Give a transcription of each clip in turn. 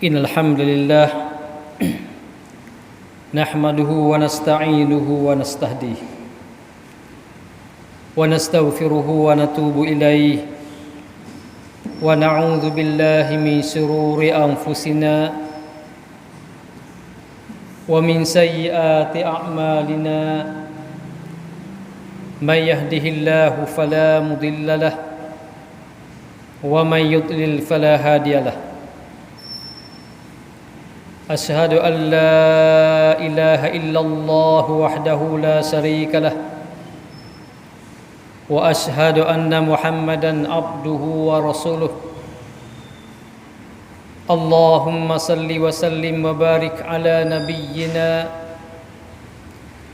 Innal hamdalillah nahmaduhu wa nasta'inuhu wa nastahdihi wa nastaghfiruhu wa natubu ilayhi wa na'udzu billahi min shururi anfusina wa min sayyiati a'malina may yahdihillahu fala mudilla lahu wa may yudlil fala hadiya lahu. Asyhadu an la ilaha illallah wahdahu la syarika lah wa asyhadu anna Muhammadan abduhu wa rasuluh. Allahumma salli wa sallim wa barik ala nabiyyina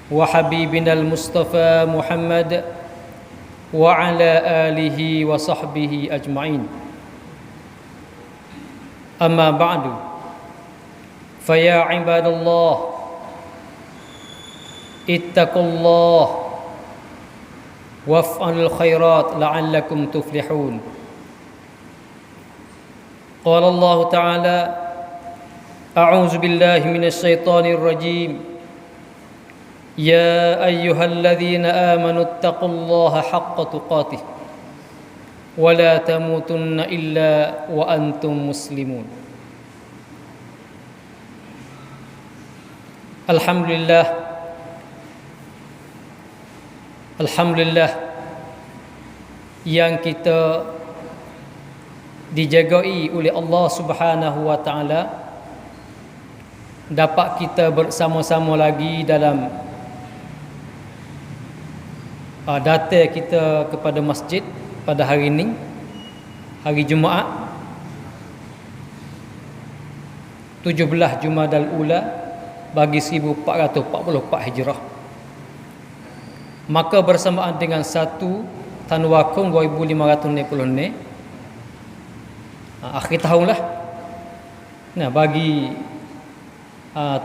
wa habibina al-Mustafa Muhammad wa ala alihi wa sahbihi ajma'in. Amma ba'du. فيا عباد الله اتقوا الله وافعلوا الخيرات لعلكم تفلحون. قال الله تعالى أعوذ بالله من الشيطان الرجيم يا أيها الذين آمنوا اتقوا الله حق تقاته ولا تموتن إلا وأنتم مسلمون. Alhamdulillah yang kita dijagai oleh Allah Subhanahu wa taala, dapat kita bersama-sama lagi dalam datang kita kepada masjid pada hari ini, hari Jumaat 17 Jumadal Ula bagi 1444 Hijrah. Maka bersamaan dengan 1 Tanwakung 2560 ni, akhir tahun lah. Nah, bagi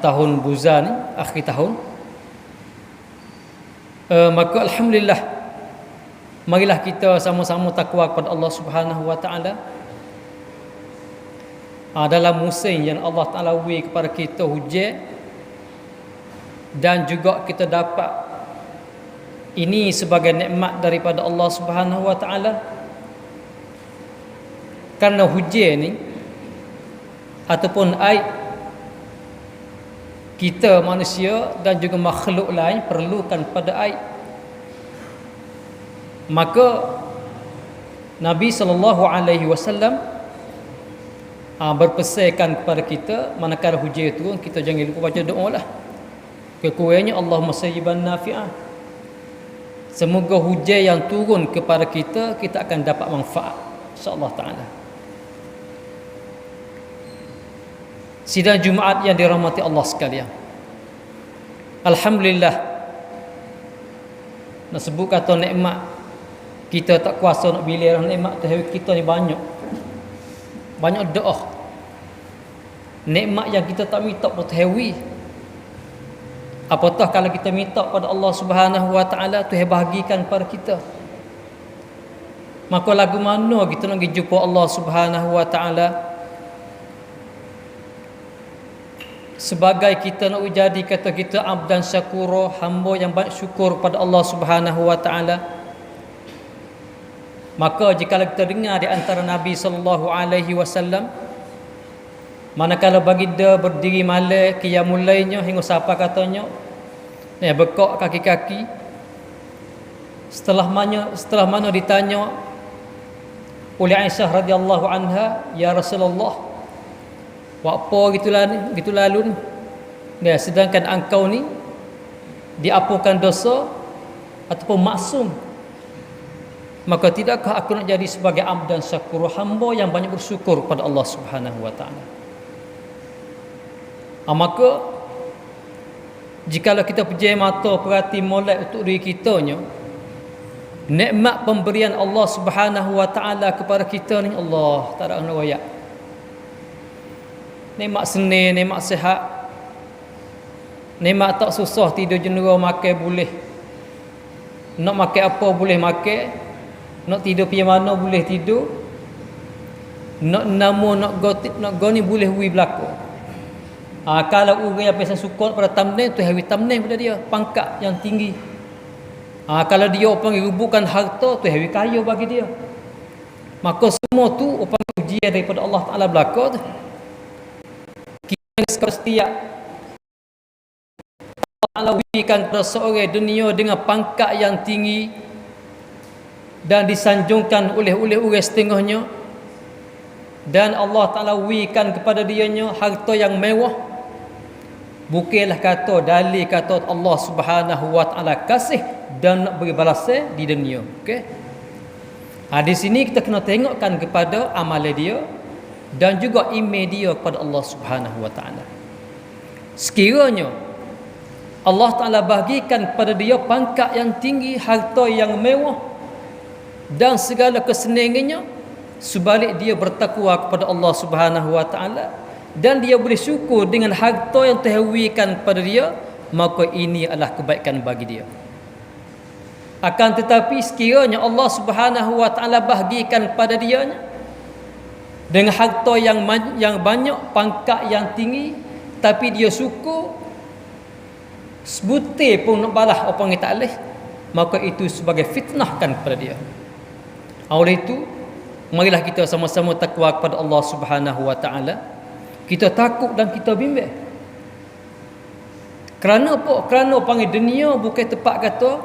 tahun Buza ni, akhir tahun. Maka alhamdulillah, marilah kita sama-sama takwa kepada Allah Subhanahu wa taala. Dalam musim yang Allah Taala beri kepada kita hujan, dan juga kita dapat ini sebagai nikmat daripada Allah Subhanahu wa taala. Karena hujan ni ataupun air, kita manusia dan juga makhluk lain perlukan pada air. Maka Nabi sallallahu alaihi wasallam berpesankan kepada kita, manakala hujan turun, kita jangan lupa baca doa lah. Kekurangnya Allahumma sayyiban nafi'ah. Semoga hujan yang turun kepada kita, kita akan dapat manfaat insya-Allah taala. Sidang Jumaat yang dirahmati Allah sekalian, alhamdulillah, nak sebut kata nikmat, kita tak kuasa nak bilik nikmat tu. Kita ni banyak doa nikmat yang kita tak minta pada hewi. Apatah kalau kita minta pada Allah Subhanahu wa taala, Tuhan bahagikan pada kita. Maka lagu mana kita nak pergi jumpa Allah Subhanahu wa taala? Sebagai kita nak jadi kata kita abdan syakura, hamba yang banyak syukur pada Allah Subhanahu wa taala. Maka jika kita dengar di antara Nabi sallallahu alaihi wasallam, manakala baginda berdiri malam qiyamul lailnya, hingga siapa katanya ni bekak kaki-kaki, setelah mana ditanya oleh Aisyah radhiyallahu anha, ya Rasulullah, apa gitu lalu ni, sedangkan engkau ni diapunkan dosa ataupun maksum, maka tidakkah aku nak jadi sebagai abdan syakur, hamba yang banyak bersyukur pada Allah Subhanahu wa taala. Maka jikalau kita pejam mata perhati molek untuk diri kitanya, nikmat pemberian Allah Subhanahu wa taala kepada kita ni, Allah tak ada nak royak. Nikmat seni, nikmat sihat, nikmat tak susah, tidur jendera makan boleh, nak makan apa boleh makan, nak tidur pergi mana boleh tidur. nak nama nak gotik nak go ni boleh wi berlaku. Kalau orang yang biasa suka pada thumbnail tu hawi thumbnail pada dia, pangkat yang tinggi. Kalau dia panggil rebukan harta tu hawi kaya bagi dia. Maka semua tu panggil ujian daripada Allah Taala berlaku tu. Kita setiap Allah berikan kepada seorang dunia dengan pangkat yang tinggi dan disanjungkan oleh orang setengahnya, dan Allah Ta'ala berikan kepada dianya harta yang mewah, bukanlah kata dalil kata Allah Subhanahu Wa Ta'ala kasih dan nak beri balasan di dunia. Okey. Di sini kita kena tengokkan kepada amalan dia dan juga iman dia kepada Allah Subhanahu Wa Ta'ala. Sekiranya Allah Ta'ala bagikan kepada dia pangkat yang tinggi, harta yang mewah dan segala kesenangannya, sebalik dia bertakwa kepada Allah Subhanahu Wa Ta'ala dan dia boleh syukur dengan harta yang terhawikan kepada dia, maka ini adalah kebaikan bagi dia. Akan tetapi sekiranya Allah Subhanahu Wa Ta'ala bagikan kepada dia dengan harta yang banyak, pangkat yang tinggi, tapi dia syukur sebutir pun nak balas apa yang tak boleh, maka itu sebagai fitnahkan kepada dia. Oleh itu, marilah kita sama-sama takwa kepada Allah Subhanahu Wa Ta'ala. Kita takut dan kita bimbang. Kerana apa? Kerana panggil dunia bukan tempat kata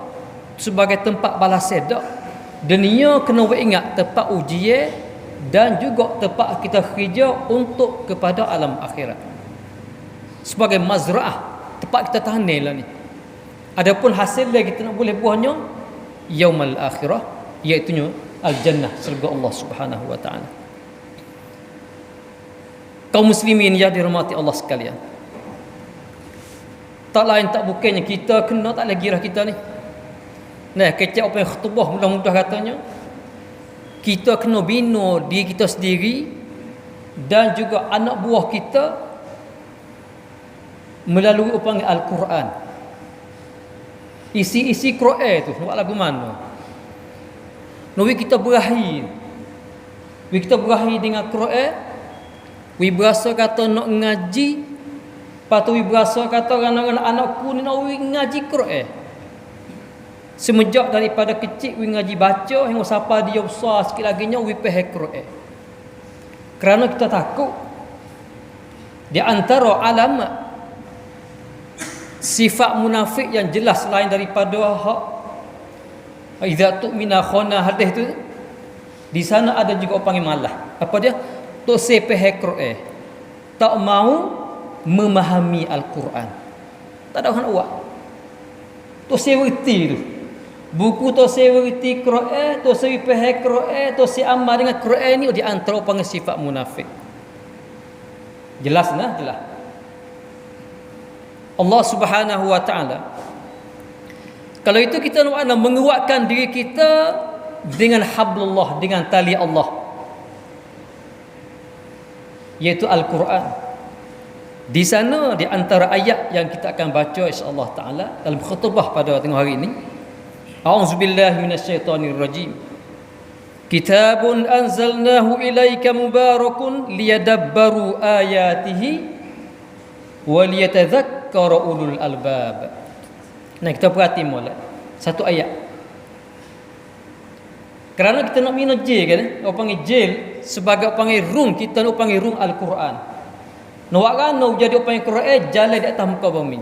sebagai tempat balasan dak. Dunia kena ingat tempat ujian dan juga tempat kita kerja untuk kepada alam akhirat. Sebagai mazra'ah, tempat kita tahanil lah ni. Adapun hasil dia kita nak boleh buahnya yaumal akhirah, iaitu al-jannah, syurga Allah Subhanahu Wa Ta'ala. Kaum muslimin yang dirahmati Allah sekalian, tak lain tak bukannya kita kena tak lagi lah kita ni. Nah, kecap apa yang khutbah mudah-mudah katanya, kita kena bina diri kita sendiri dan juga anak buah kita melalui upang Al-Quran. Isi-isi Quran tu buat lagu mana? Nabi kita berakhir. Kita berakhir dengan Quran. We berasa kata nak ngaji, lepas tu we berasa kata anak-anak anakku ni nak ngaji Quran. Semenjak daripada kecil we ngaji baca, hingga sampai dia besar sikit lagi nya we faham Quran. Kerana kita takut di antara alamat sifat munafik yang jelas selain daripada hak idza tu'mina khana hadis tu, di sana ada juga orang panggil malah. Apa dia? Tok sepeh Quran, tak mau memahami Al-Quran. Tak ada orang nak buat. Tok sewerti tu. Buku tok sewerti Quran, tok sepeh Quran, tok si amal dengan Quran ni di antara panggil sifat munafik. Jelas nah, jelas. Allah Subhanahu Wa Ta'ala, kalau itu kita nak menguatkan diri kita dengan hablullah, dengan tali Allah, iaitu Al-Quran. Di sana di antara ayat yang kita akan baca insya-Allah taala dalam khutbah pada tengah hari ini, a'udzubillahi minasyaitonirrajim. Kitabun anzalnahu ilaika mubarakun liyadabbaru ayatihi wa liyatadhakkara ulul albab. Nah, kita perhati molek satu ayat. Kerana kita nak minum jil kan, orang panggil jil sebagai orang panggil room, kita nak panggil room Al-Quran. Nak kan nak jadi orang panggil Quran jalan di atas muka bumi.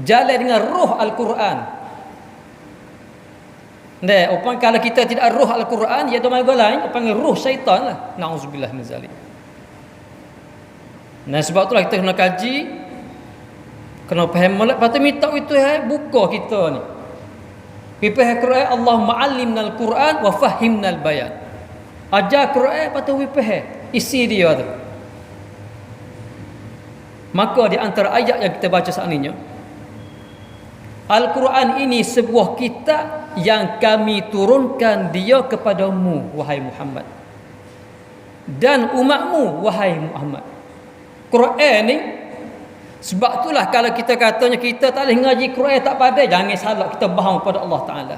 Jalan dengan roh Al-Quran. Nah, orang kalau kita tidak roh Al-Quran, ya ada lain, orang panggil roh syaitan lah. Nauzubillah min zalik. Nah, sebab itulah kita kena kaji, kena faham molek, patut minta itu buka kita ni. Pipah Quran, Allah ma'allimnal Quran wa fahimnal bayan. Ajar Quran patut pipah isi dia tu. Maka di antara ayat yang kita baca saat ini, Al-Quran ini sebuah kitab yang kami turunkan dia kepadamu wahai Muhammad dan umatmu wahai Muhammad. Quran ni, sebab itulah kalau kita katanya kita tak boleh ngaji Quran tak pandai, jangan salah kita bohong pada Allah Taala.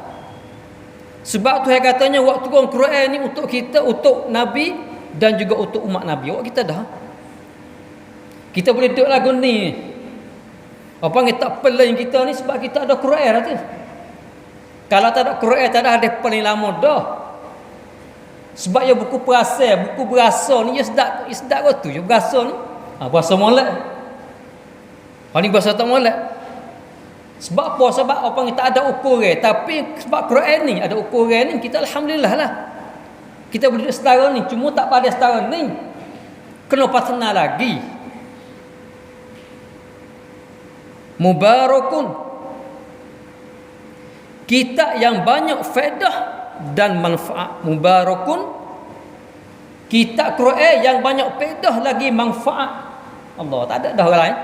Sebab tu katanya waktu Quran ni untuk kita, untuk Nabi dan juga untuk umat Nabi. Awak kita dah. Kita boleh duduk lagu ni. Apa panggil tak pelan kita ni sebab kita ada Quran lah tu. Kalau tak ada Quran, tak ada hadis paling lama dah. Sebab ya buku berasa ni ya sedap kau tu. Ya berasa ni. Berasa molek. Ni berasa tak molek. Sebab apa? Sebab apa yang tak ada ukuran. Tapi sebab Quran ni ada ukuran ni, kita alhamdulillah lah. Kita boleh duduk setara ni. Cuma tak pada setara ni. Kena patena lagi. Mubarakun. Kitab yang banyak faedah dan manfaat. Mubarakun. Kitab Quran yang banyak faedah lagi manfaat. Allah, tak ada dah orang lain.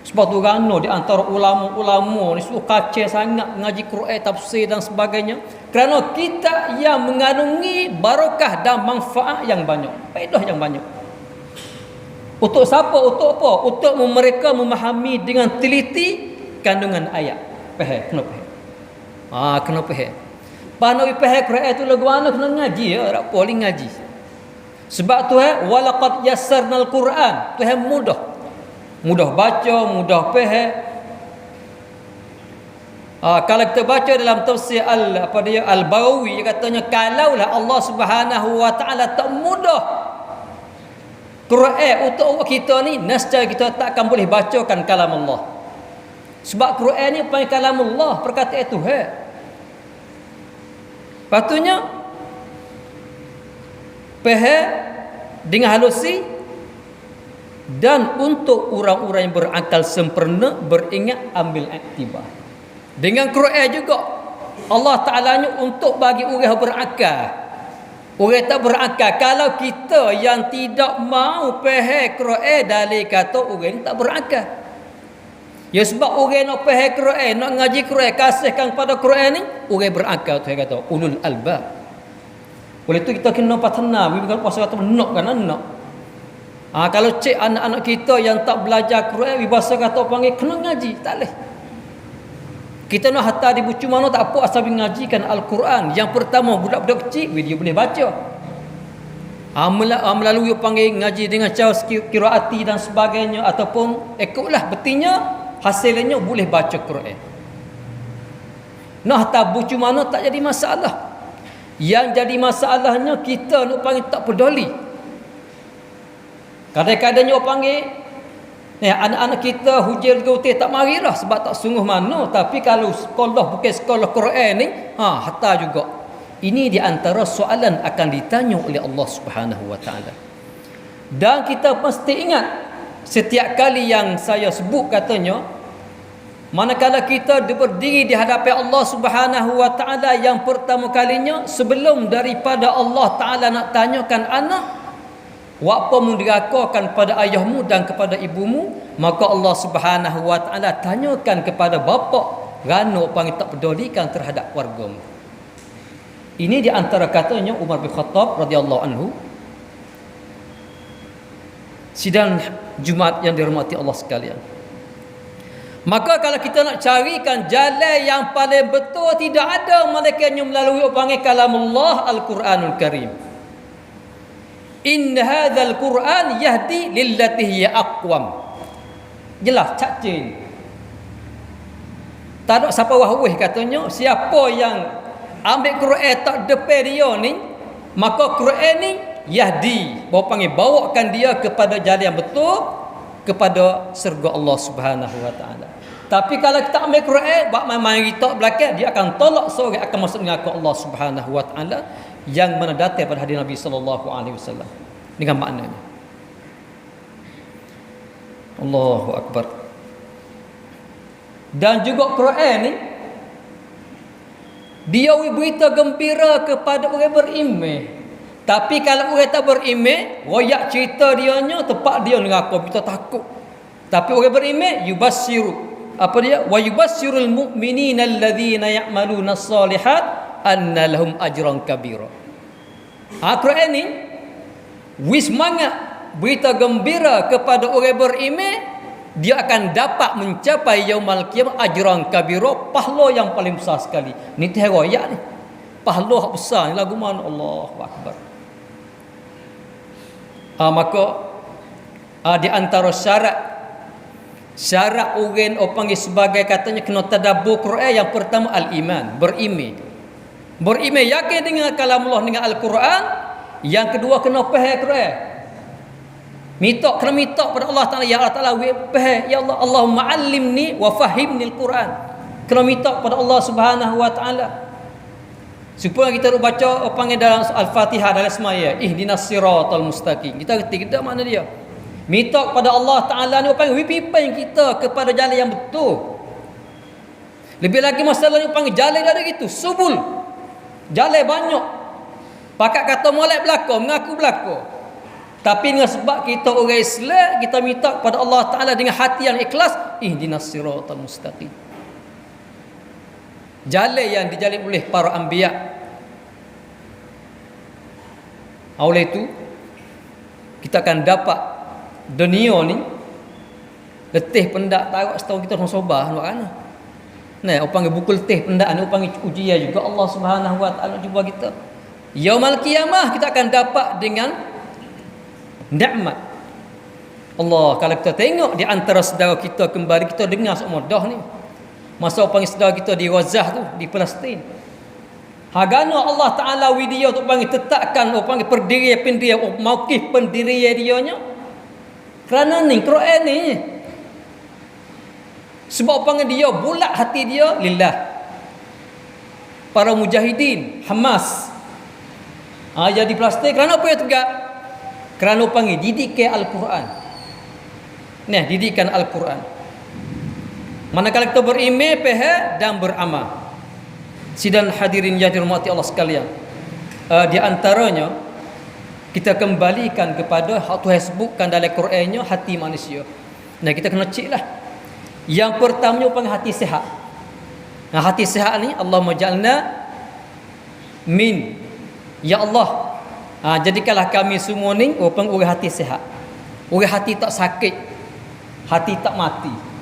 Sebab tu rana di antara ulama-ulama ni suruh kacau sangat mengaji Quran, tafsir dan sebagainya. Kerana kitab yang mengandungi barakah dan manfaat yang banyak. Faedah yang banyak. Untuk siapa? Untuk apa? Untuk mereka memahami dengan teliti kandungan ayat. Faham? Kena faham. Kena faham. Pandai faham Quran tu lagu mana kena ngaji ya, tak boleh ngaji. Sebab tu walaqad yassarnal Quran. Tu mudah. Mudah baca, mudah faham. Kalau kita baca dalam tafsir Al-Barawi, dia katanya kalaulah Allah Subhanahu wa taala tak mudah Quran untuk kita ni, nescaya kita tak akan boleh bacakan kalam Allah. Sebab Quran ni bukan kalam Allah, perkataan Tuhan. Patutnya faham dengan halusi, dan untuk orang-orang yang berakal sempurna beringat, ambil iktibar. Dengan Quran juga Allah Ta'alanya untuk bagi orang berakal. Orang tak berakal. Kalau kita yang tidak mau faham Quran, dalil kata orang tak berakal. Ya sebab orang nak faham Quran, nak ngaji Quran, kasihkan pada Quran ni, orang berakal tu kata ulul albab. Oleh tu kita kena patena, bukan puasa kata nak kan nak. Kalau cek anak-anak kita yang tak belajar Quran, bahasa kata panggil kena ngaji, tak leh. Kita nak hantar di bucu mana tak apa asal mengajikan Al-Quran. Yang pertama budak-budak kecil dia boleh baca. Melalui panggil ngaji dengan cara qiraati dan sebagainya, ataupun ikutlah betinya hasilnya boleh baca Quran. Nak hantar bucu mana tak jadi masalah. Yang jadi masalahnya kita nak panggil tak peduli. Kadang-kadangnya orang panggil anak-anak kita hujir gautir tak marilah sebab tak sungguh mana. Tapi kalau sekolah bukan sekolah Quran ni, hatta juga. Ini di antara soalan akan ditanya oleh Allah Subhanahu wa taala. Dan kita mesti ingat setiap kali yang saya sebut katanya, manakala kita berdiri di hadapan Allah Subhanahu wa taala yang pertama kalinya, sebelum daripada Allah Taala nak tanyakan anak, apa menderakakan pada ayahmu dan kepada ibumu, maka Allah Subhanahu wa taala tanyakan kepada bapa, rana panggil tak pedulikan terhadap keluargamu. Ini di antara katanya Umar bin Khattab radhiyallahu anhu. Sidang Jumaat yang dirahmati Allah sekalian. Maka kalau kita nak carikan jalan yang paling betul, tidak ada melainkan melalui panggil kalamullah Al-Quranul Karim. In hadzal Quran yahdi lillati hiya aqwam. Jelas cacing. Tak ada siapa wahwih katanya, siapa yang ambil Quran tak depan dia ni, maka Quran ni yahdi, bawakan dia kepada jalan yang betul, kepada syurga Allah Subhanahu wa taala. Tapi kalau kita ambil Quran buat main-main kita belakang, dia akan tolak seorang akan masuk neraka Allah Subhanahu wa taala, yang mana datang pada hadis Nabi sallallahu alaihi wasallam dengan maknanya. Allahu akbar. Dan juga Quran ni dia berita gembira kepada orang beriman. Tapi kalau orang tak beriman, royak cerita dianya tempat dia neraka, kita takut. Tapi orang beriman yubassiru, apa dia? Wa yubassirul mu'minina alladzina ya'maluna as-solihat anna lahum ajran kabira. Quran ni wis semangat berita gembira kepada orang beriman, dia akan dapat mencapai yaumul qiyamah ajran kabira, pahala yang paling besar sekali. Ni teh royak ni. Pahala besar ni lagu mana, Allahu akbar. Maka di antara syarat orang panggil sebagai katanya kena tadabbur Quran, yang pertama al-iman, beriman yakin dengan kalamullah, dengan Al-Quran. Yang kedua kena faham Quran, kena minta pada Allah Taala, ya Allah Taala faham, ya Allah, Allahumma allimni wa fahimni Al-Quran. Kena minta pada Allah Subhanahu wa taala supaya kita baca panggil dalam Al-Fatihah dalam semaya, ihdinas siratal mustaqim. Kita reti kita makna dia. Minta kepada Allah Taala ni panggil pimpin kita kepada jalan yang betul. Lebih lagi masalahnya panggil jalan ada gitu, subul. Jalan banyak. Pakat kata molek belaka, mengaku belaka. Tapi dengan sebab kita orang Islam, kita minta kepada Allah Taala dengan hati yang ikhlas, ihdinas siratal mustaqim. Jalan yang dijalin oleh para anbiya. Oleh itu kita akan dapat dunia ni letih pendak tarak setahun kita orang sobah nak ana. Nah, orang panggil buku letih pendak ni, orang panggil ujian juga Allah Subhanahu wa taala cuba kita. Yaumul qiyamah kita akan dapat dengan nikmat Allah. Kalau kita tengok di antara saudara kita kembali, kita dengar semua dah ni. Masa orang panggil saudara kita di Gaza tu, di Palestin. Hagana Allah Taala video tu panggil tetapkan orang panggil pendirian mauqif pendirian dia nya. Kerana ni Quran ni. Sebab orang panggil dia bulat hati dia lillah. Para mujahidin Hamas. Jadi Palestin kerana apa ya tegak? Kerana orang panggil didikan Al-Quran. Nah, didikan Al-Quran. Manakala kita beriman, faham dan beramal. Sidang hadirin yang dirahmati Allah sekalian, di antaranya kita kembalikan kepada hak Tuhan sebutkan dalam Qurannya, hati manusia. Nah, kita kena cek lah. Yang pertamanya panggil hati sihat. Nah, hati sihat ni Allahumma ja'alna min, ya Allah, jadikanlah kami semua ni orang hati sihat, orang hati tak sakit, hati tak mati.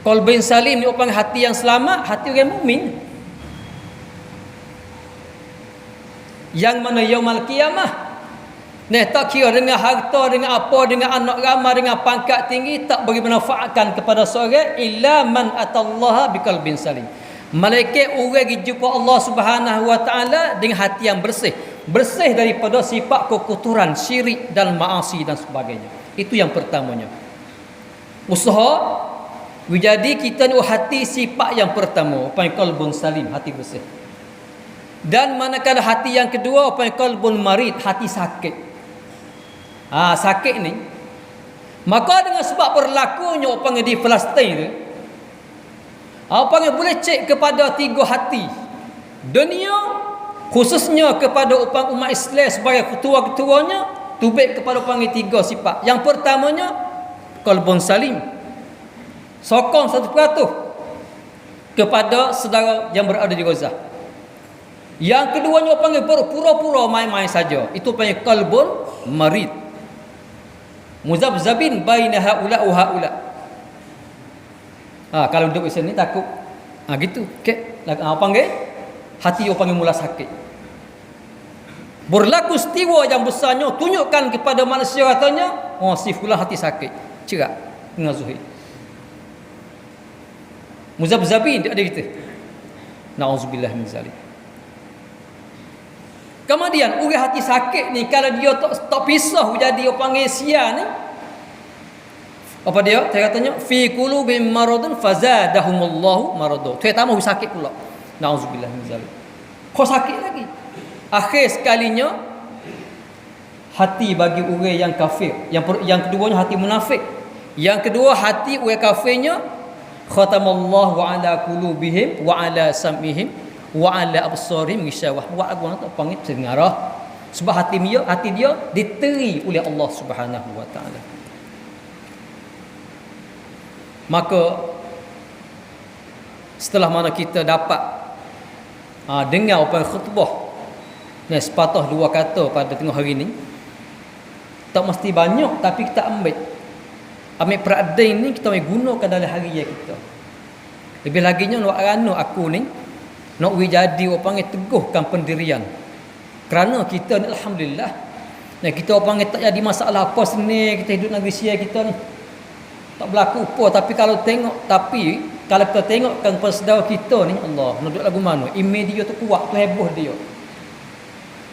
Qalbin salim ni orang hati yang selamat, hati orang mukmin. Yang mana yaumul qiyamah, nah, tak kira dengan harta, dengan apa, dengan anak ramai, dengan pangkat tinggi, tak bagi manfaatkan kepada seorang illa man atallaha biqalbin salim. Malaikat orang jumpa Allah Subhanahu wa taala dengan hati yang bersih, bersih daripada sifat kekotoran, syirik dan maasi dan sebagainya. Itu yang pertamanya. Usaha jadi kita ni hati sifat yang pertama, panggil qalbun salim, hati bersih. Dan manakala hati yang kedua, panggil qalbun marid, hati sakit. Sakit ni, maka dengan sebab berlakunya panggil di Palestin tu, panggil boleh cek kepada tiga hati dunia, khususnya kepada umat Islam sebagai ketua-ketuanya, tubik kepada panggil tiga sifat. Yang pertamanya qalbun salim, sokong 100% kepada saudara yang berada di Gaza. Yang keduanya panggil pura-pura main-main saja, itu panggil qalbun marid, muzabzabin baina haula wa haula. Kalau duduk di sini takut gitu okey, panggil hati dia panggil mula sakit. Berlaku peristiwa yang besarnya, tunjukkan kepada manusia katanya, si fulan hati sakit, cerak dengan Zuhid. Muzabzabin dia ada kita. Nauzubillah min zalik. Kemudian orang hati sakit ni, kalau dia tak pisah jadi orang panggil sia ni, apa dia? Dia katanya fi qulubihim maradun fazadahumullahu marada. Tu tambah sakit pula. Nauzubillah min zalik. Kau sakit lagi. Akhir sekalinya hati bagi orang yang kafir. Yang keduanya hati munafik. Yang kedua hati orang kafirnya, khatamallahu ala qulubihim wa ala sam'ihim wa ala absarihim ghishawah. Buat aku nak panggil pengarah. Sebab hati dia diteri oleh Allah Subhanahu wa taala. Maka setelah mana kita dapat dengar apa khutbah ni, sepatah dua kata pada tengah hari ni, tak mesti banyak, tapi kita ambil perhatian ni kita gunakan dalam hari kita. Lebih laginya nak rana aku ni nak jadi orang panggil teguhkan pendirian. Kerana kita ni alhamdulillah Nah, kita orang panggil tak jadi masalah apa sini, kita hidup negeri sia kita ni. Tak berlaku apa, tapi kalau kita tengokkan pada saudara kita ni, Allah, nak duduk lagu mana? Imej dia tu kuat, tu heboh dia.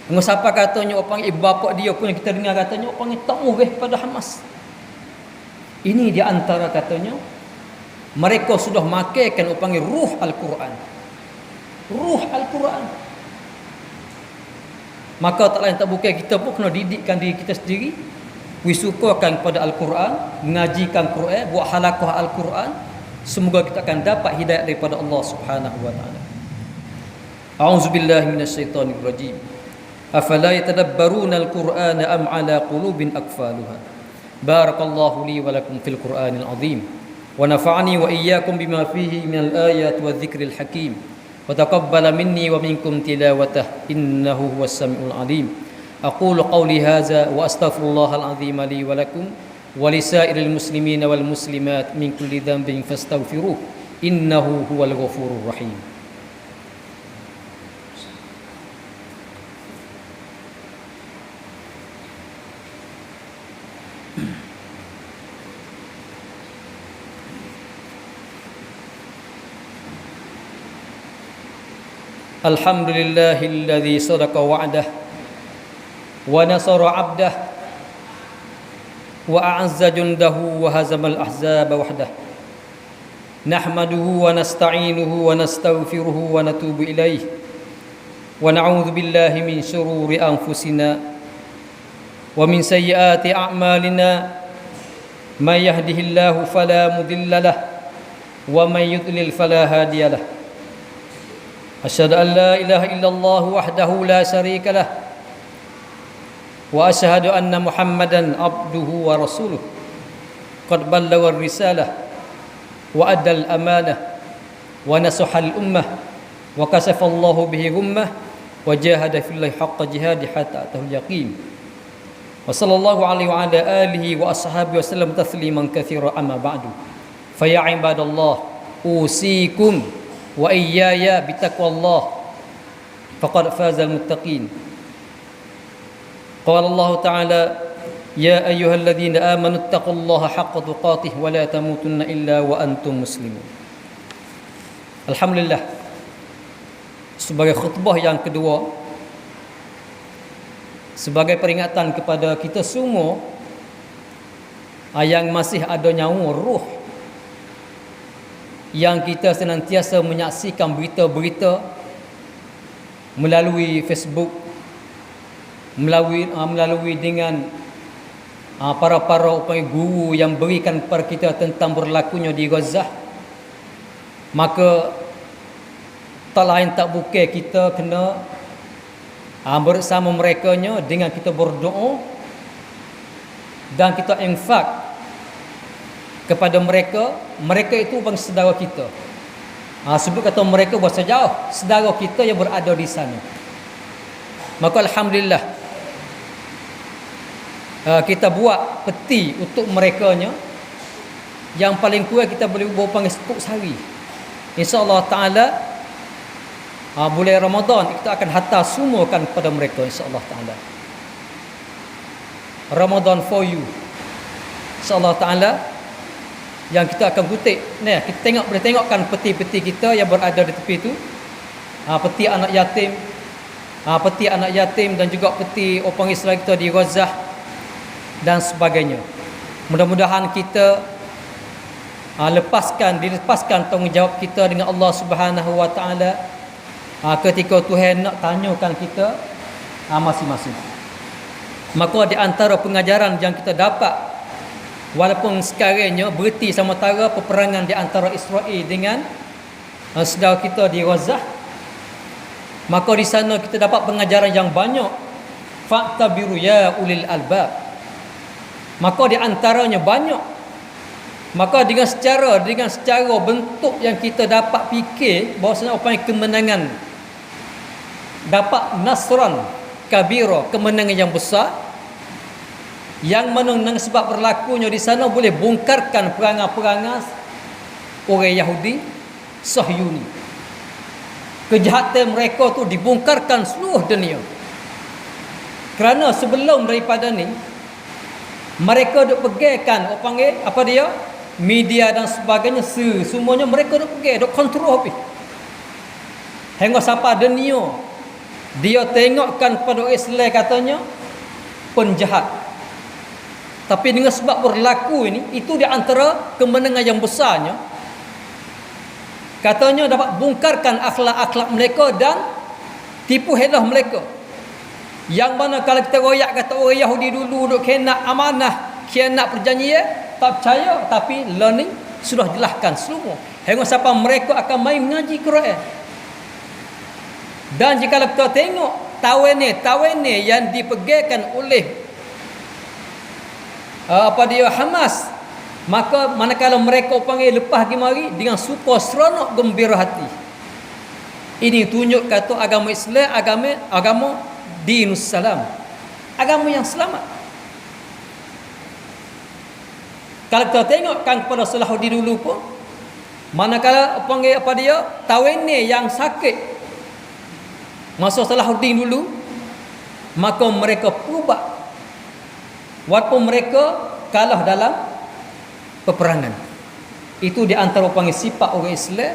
Dengan siapa katanya orang panggil bapa dia pun kita dengar katanya orang panggil tak murih pada Hamas. Ini di antara katanya mereka sudah makaikan orang panggil ruh Al-Quran. Ruh Al-Quran. Maka tak lain tak bukan kita pun kena didikkan diri kita sendiri, wisukakan kepada Al-Quran, mengajikan Quran, buat halaqah Al-Quran. Semoga kita akan dapat hidayah daripada Allah Subhanahu wa taala. A'udzubillahi minasyaitonir rajim. Afala yatadabbaruna al-Qur'ana am 'ala qulubin aqfaluha. Barakallahu li wa lakum fil Qur'anil 'azim wa nafa'ani wa iyyakum bima fihi minal ayati wadh-dhikril hakim. وتقبل مني ومنكم تلاوته إنه هو السميع العليم أقول قولي هذا وأستغفر الله العظيم لي ولكم ولسائر المسلمين والمسلمات من كل ذنب فاستغفروه إنه هو الغفور الرحيم. الحمد لله الذي صدق وعده ونصر عبده وأعز جنده وهزم الأحزاب وحده نحمده ونستعينه ونستغفره ونتوب إليه ونعوذ بالله من شرور أنفسنا ومن سيئات أعمالنا من يهده الله فلا مضل له ومن يضلل فلا هادي له أشهد أن لا إله إلا الله وحده لا شريك له وأشهد أن محمدا عبده ورسوله قد بلغ الرسالة وأدى الأمانة ونصح الأمة وكشف الله به غمة وجاهد في الله حق جهاده حتى أتاه اليقين وصلى الله عليه وعلى آله وأصحابه وسلم تسليما كثيرا أما بعد فيا عباد الله أوصيكم wa iyaya bitaqwallah faqad fazal muttaqin. Qala Allah Ta'ala ya ayyuhalladzina amanu taqullaha haqqa tuqatih wa la tamutunna illa wa antum muslimun. Alhamdulillah, sebagai khutbah yang kedua, sebagai peringatan kepada kita semua yang masih ada nyawa ruh, yang kita senantiasa menyaksikan berita-berita melalui Facebook, melalui dengan para guru yang berikan kepada kita tentang berlakunya di Gaza, maka tak lain tak bukan kita kena bersama merekanya dengan kita berdoa dan kita infak kepada mereka. Mereka itu bukan saudara kita. Sebut kata mereka bahasa jauh, saudara kita yang berada di sana. Maka alhamdulillah, kita buat peti untuk merekanya. Yang paling kurang kita boleh buat panggil sepuk sehari. InsyaAllah ta'ala bulan Ramadan kita akan hantar semuakan kepada mereka, insyaAllah ta'ala. Ramadan for you, insyaAllah ta'ala. Yang kita akan kutip ni, kita boleh tengokkan peti-peti kita yang berada di tepi tu. Peti anak yatim, dan juga peti orang Islam kita di Gaza dan sebagainya. Mudah-mudahan kita dilepaskan tanggungjawab kita dengan Allah Subhanahu wa taala ketika Tuhan nak tanyakan kita masing-masing. Maka di antara pengajaran yang kita dapat, walaupun sekarangnya berhenti sementara peperangan di antara Israel dengan saudara kita di Gaza, maka di sana kita dapat pengajaran yang banyak. Fa'tabiru ya ulil albab. Maka di antaranya banyak. Maka dengan secara bentuk yang kita dapat fikir bahawasanya apa yang kemenangan, dapat nasran kabira, kemenangan yang besar, yang mana dengan sebab berlakunya di sana boleh bongkarkan perangai-perangai orang Yahudi Sahyuni. Kejahatan mereka tu dibongkarkan seluruh dunia. Kerana sebelum daripada ni mereka duk pegangkan orang panggil apa dia, media dan sebagainya, semuanya mereka duk pegang, duk kontrol habis. Hingga sampai dunia dia tengokkan kepada Islam katanya penjahat. Tapi dengan sebab berlaku ini, itu di antara kemenangan yang besarnya. Katanya dapat bongkarkan akhlak-akhlak mereka dan tipu helah mereka. Yang mana kalau kita royak kata orang Yahudi dulu duk khianat amanah, khianat perjanjian, tak percaya. Tapi learning sudah jelaskan semua. Hingga sampai mereka akan main mengaji Quran. Dan jika kita tengok tawane yang dipegangkan oleh Hamas, maka manakala mereka panggil lepas pergi mari dengan suka seronok gembira hati. Ini tunjuk kata agama Islam agama dinus salam, agama yang selamat. Kalau kita tengokkan kepada Salahuddin dulu pun, manakala panggil tawane yang sakit masa Salahuddin dulu, maka mereka berubah walaupun mereka kalah dalam peperangan. Itu di antara panggil sifat orang Islam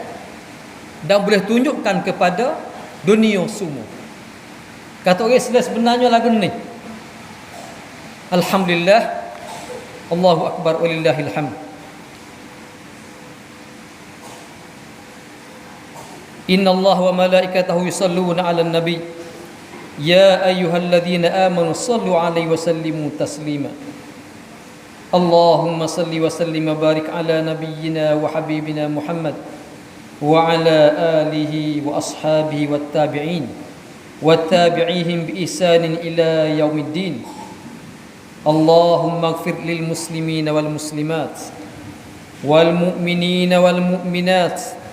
dan boleh tunjukkan kepada dunia semua. Kata orang Islam sebenarnya lagu ni, alhamdulillah, Allahu akbar walillahil hamd. Inna Allah wa malaikatahu yusalluna 'alan nabi ya ayyuhalladzina amanu sallu 'alaihi wa sallimu taslima. Allahumma salli wa sallim wa barik ala nabiyyina wa habibina Muhammad wa ala alihi wa ashabihi wat tabi'in wa tabi'ihim bi ihsanin ila yaumiddin. Allahumma ighfir lil muslimina wal muslimat wal mu'minina wal mu'minat.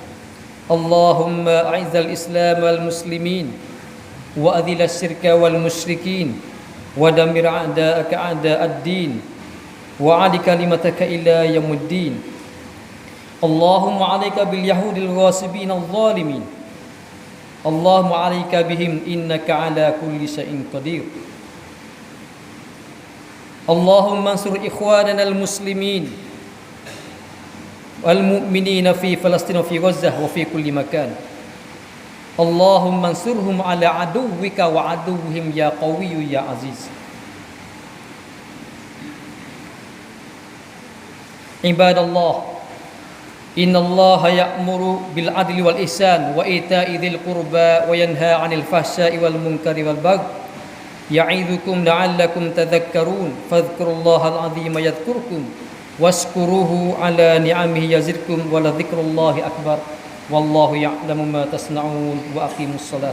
Allahumma a'izzal islam wal muslimin wa adhil asyirka wal musyrikin wa damir a'da'aka a'da'ad din wa 'ali kalimataka ila yaumiddin. Allahumma 'alaika bil yahudil ghasibin adh-dhalimin. Allahumma 'alaika bihim innaka 'ala kulli syai'in qadir. Allahumma ansur ikhwanana al-muslimin wal mu'minina fi Palestin wa fi Gaza wa fi kulli makan. Allahumma ansurhum 'ala aduwwika wa aduwwihim ya qawiyyu ya aziz. Ibadallah, innallaha ya'muru bil adli wal ihsan wa ita'i dzil qurba wa yanha 'anil fahsya'i wal munkari wal baghi ya'idzukum la'allakum tadhakkarun. Fadhkurullahal 'azima yadhkurkum washkuruhu 'ala ni'amihi yazidkum wa la dzikrullahi akbar. Wallahu ya'lamu ma tasna'un wa aqimus shalah.